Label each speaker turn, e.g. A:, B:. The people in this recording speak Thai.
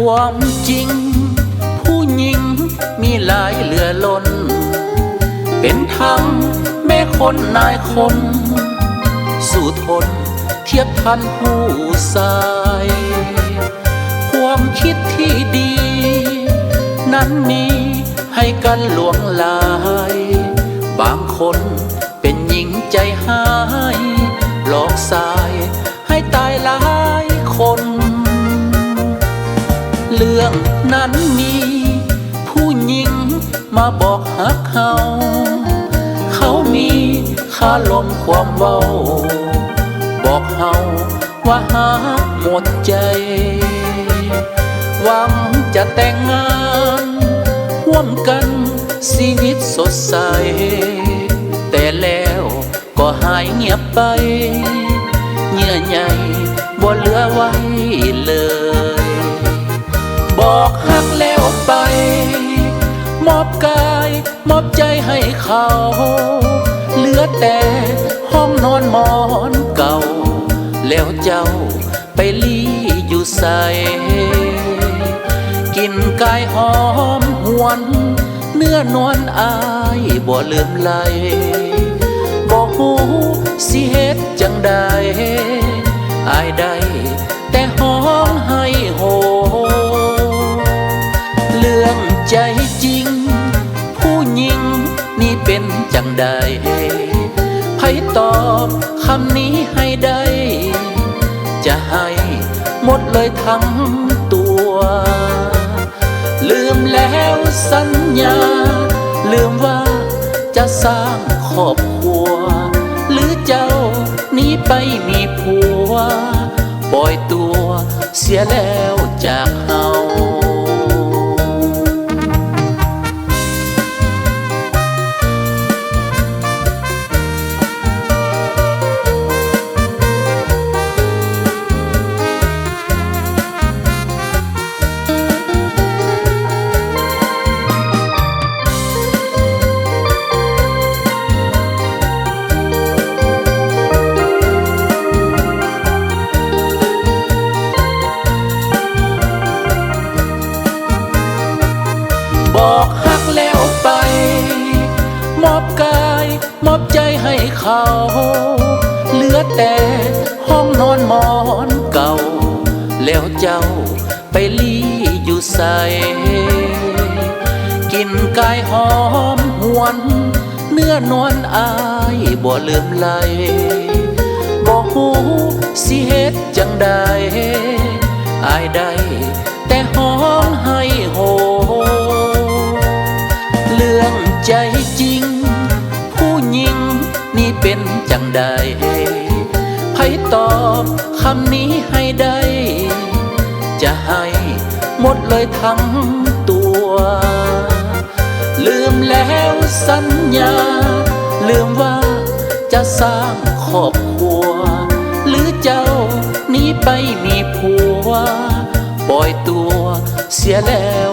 A: ความจริงผู้หญิงมีหลายเหลือล้นเป็นทั้งแม่คนนายคนสู้ทนเทียบทันผู้ชายความคิดที่ดีนั้นมีให้กันหลวงหลายบางคนเป็นหญิงใจหายหลอกสายให้ตายหลายคนเรื่องนั้นมีผู้หญิงมาบอกฮักเขามีคาลมความเว้าบอกเฮาว่าฮักหมดใจหวังจะแต่งงานร่วมกันชีวิตสดใสแต่แล้วก็หายเงียบไปเยื่อใยบ่เหลือไว้เลยบอกฮักแล้วไปมอบกายมอบใจให้เขาเหลือแต่ห้องนอนหมอนเก่าแล้วเจ้าไปลี้อยู่ใส่กินกายหอมหวนเนื้อนวลอายบ่ลืมไหลบ่ฮู้สิเฮ็ดจังใดอายได้แต่ห้องให้โหเรื่องใจจริงผู้หญิงนี่เป็นจังใดไผตอบคำนี้ให้ได้จะให้หมดเลยทั้งตัวลืมแล้วสัญญาลืมว่าจะสร้างครอบครัวหรือเจ้านี้ไปมีผัวปล่อยตัวเสียแล้วจากเฮาบอกฮักแล้วไปมอบกายมอบใจให้เขาเหลือแต่ห้องนอนหมอนเก่าแล้วเจ้าไปลี้อยู่ใส่กินกายหอมหวนเนื้อนวลอายบ่ลืมไหลบ่ฮู้สิเฮ็ดจังใดอายได้แต่ห้องให้โหเรื่องใจจริงผู้หญิงนี่เป็นจังใดไผตอบคำนี้ให้ได้จะให้หมดเลยทั้งตัวลืมแล้วสัญญาลืมว่าจะสร้างครอบครัวหรือเจ้านี้ไปมีผัวปล่อยตัวเสียแล้ว